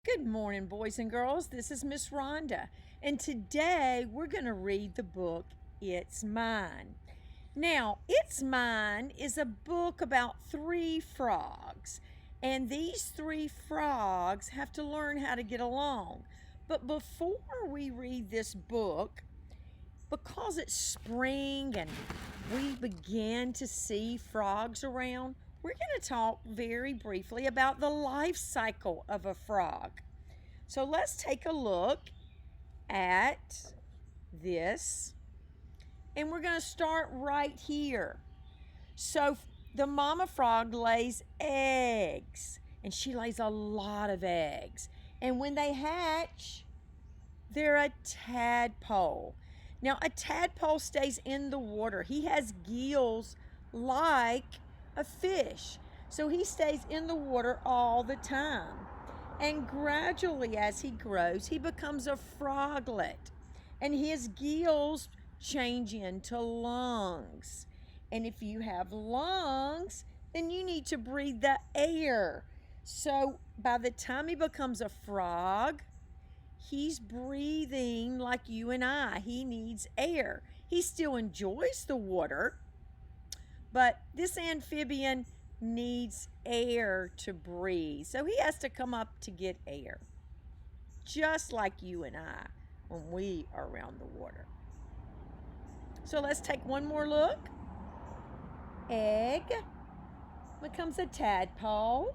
Good morning, boys and girls. This is Miss Rhonda, and today we're going to read the book It's Mine. Now, It's Mine is a book about three frogs, and these three frogs have to learn how to get along. But before we read this book, because it's spring and we begin to see frogs around, we're going to talk very briefly about the life cycle of a frog. So let's take a look at this, and we're going to start right here. So the mama frog lays eggs, and she lays a lot of eggs. And when they hatch, they're a tadpole. Now, a tadpole stays in the water. He has gills like a fish. So he stays in the water all the time. And gradually, as he grows, he becomes a froglet. And his gills change into lungs. And if you have lungs, then you need to breathe the air. So by the time he becomes a frog, he's breathing like you and I. He needs air. He still enjoys the water, but this amphibian needs air to breathe. So he has to come up to get air, just like you and I when we are around the water. So let's take one more look. Egg becomes a tadpole,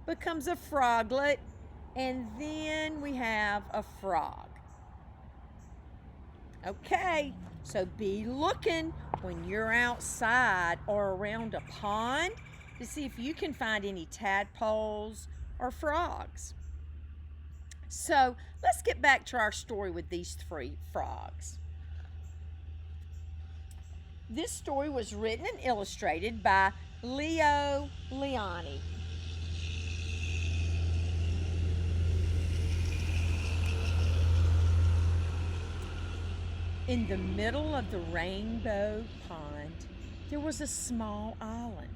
becomes a froglet, and then we have a frog. Okay, so be looking when you're outside or around a pond to see if you can find any tadpoles or frogs. So let's get back to our story with these three frogs. This story was written and illustrated by Leo Liani. In the middle of the rainbow pond, there was a small island.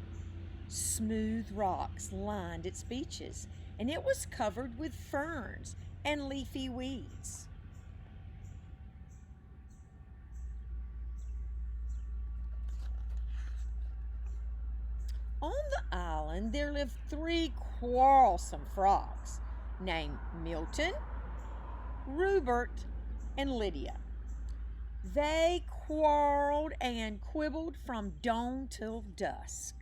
Smooth rocks lined its beaches, and it was covered with ferns and leafy weeds. On the island, there lived three quarrelsome frogs named Milton, Rupert, and Lydia. They quarreled and quibbled from dawn till dusk.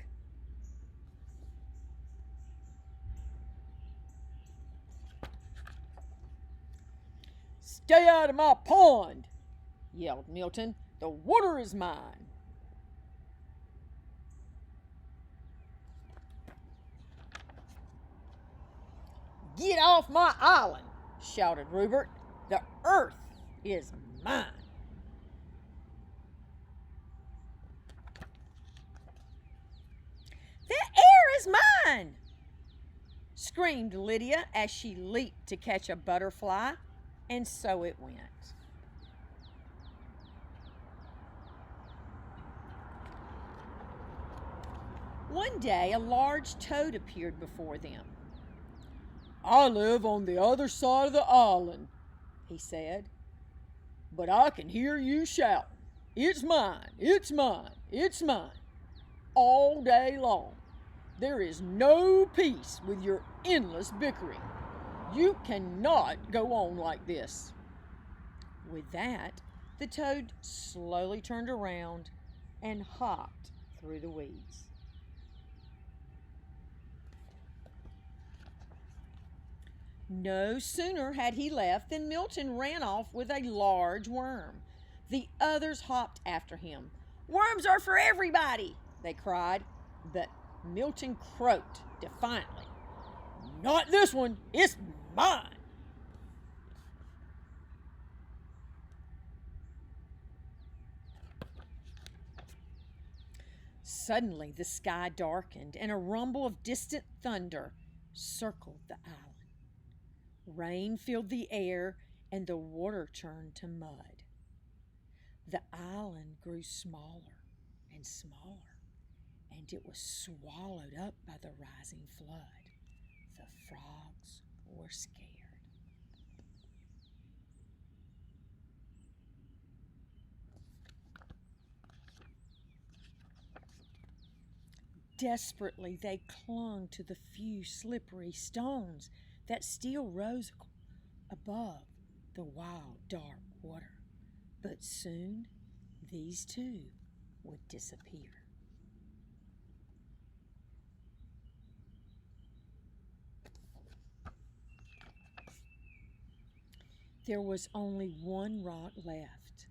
"Stay out of my pond!" yelled Milton. "The water is mine." "Get off my island!" shouted Rupert. "The earth is mine." "The air is mine!" screamed Lydia as she leaped to catch a butterfly, and so it went. One day, a large toad appeared before them. "I live on the other side of the island," he said, "but I can hear you shouting, 'It's mine, it's mine, it's mine,' all day long. There is no peace with your endless bickering. You cannot go on like this." With that, the toad slowly turned around and hopped through the weeds. No sooner had he left than Milton ran off with a large worm. The others hopped after him. "Worms are for everybody!" they cried, but Milton croaked defiantly, "Not this one, it's mine." Suddenly the sky darkened and a rumble of distant thunder circled the island. Rain filled the air and the water turned to mud. The island grew smaller and smaller, and it was swallowed up by the rising flood. The frogs were scared. Desperately, they clung to the few slippery stones that still rose above the wild, dark water. But soon, these too would disappear. There was only one rock left,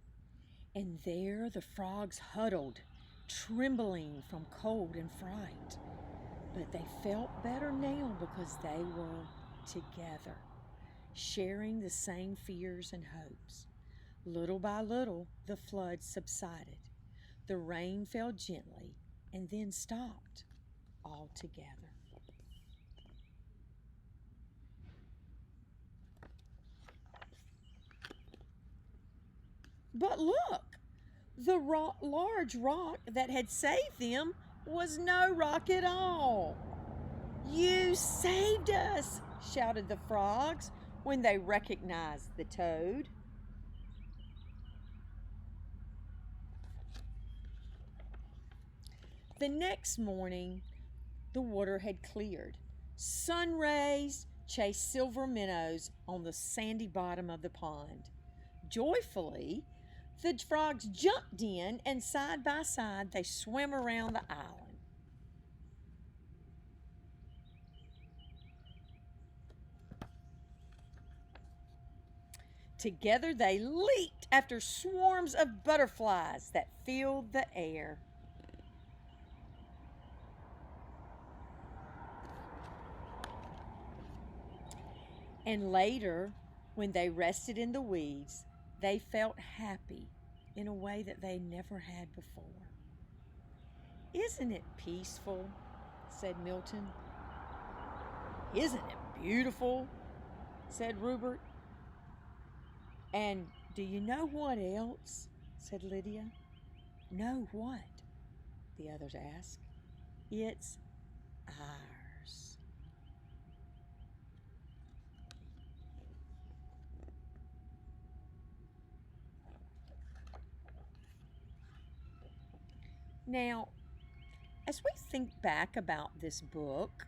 and there the frogs huddled, trembling from cold and fright. But they felt better now because they were together, sharing the same fears and hopes. Little by little, the flood subsided. The rain fell gently and then stopped altogether. But look, the large rock that had saved them was no rock at all. You saved us, shouted the frogs when they recognized the toad. The next morning, the water had cleared. Sun rays chased silver minnows on the sandy bottom of the pond. Joyfully, the frogs jumped in, and side by side they swam around the island. Together they leaped after swarms of butterflies that filled the air. And later, when they rested in the weeds, they felt happy in a way that they never had before. "Isn't it peaceful?" said Milton. "Isn't it beautiful?" said Rupert. "And do you know what else?" said Lydia. "Know what?" the others asked. "It's ours." Now, as we think back about this book,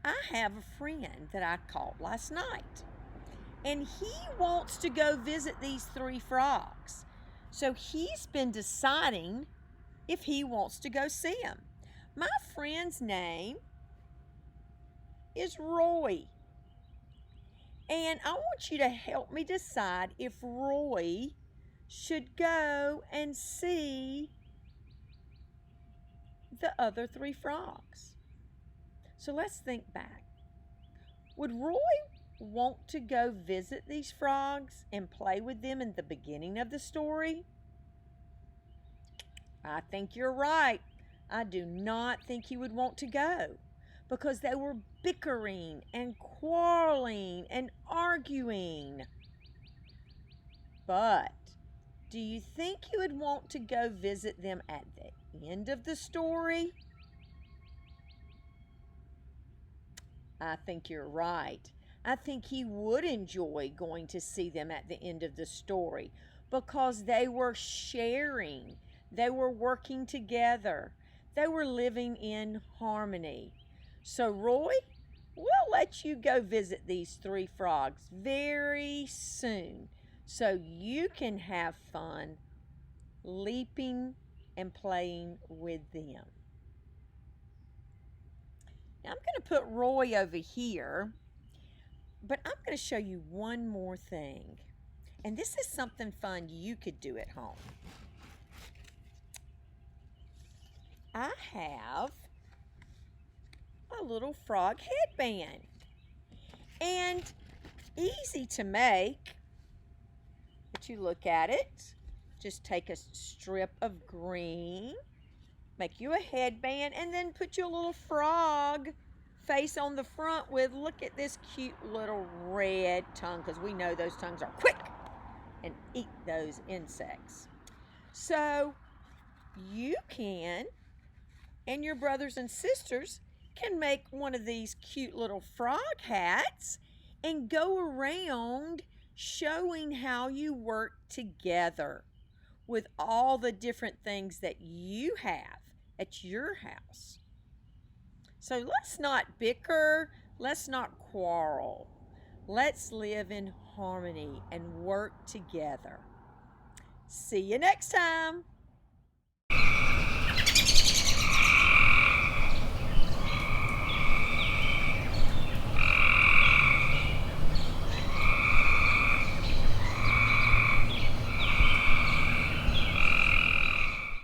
I have a friend that I caught last night, and he wants to go visit these three frogs. So he's been deciding if he wants to go see them. My friend's name is Roy, and I want you to help me decide if Roy should go and see the other three frogs. So let's think back. Would Roy want to go visit these frogs and play with them in the beginning of the story? I think you're right. I do not think he would want to go because they were bickering and quarreling and arguing. But do you think he would want to go visit them at the end of the story? I think you're right. I think he would enjoy going to see them at the end of the story because they were sharing, they were working together, they were living in harmony. So, Roy, we'll let you go visit these three frogs very soon so you can have fun leaping and playing with them. Now, I'm going to put Roy over here, but I'm going to show you one more thing. And this is something fun you could do at home. I have a little frog headband. And easy to make. But you look at it, just take a strip of green, make you a headband, and then put your little frog face on the front with, look at this cute little red tongue, because we know those tongues are quick and eat those insects. So you can, and your brothers and sisters can make one of these cute little frog hats and go around showing how you work together with all the different things that you have at your house. So let's not bicker, let's not quarrel. Let's live in harmony and work together. See you next time.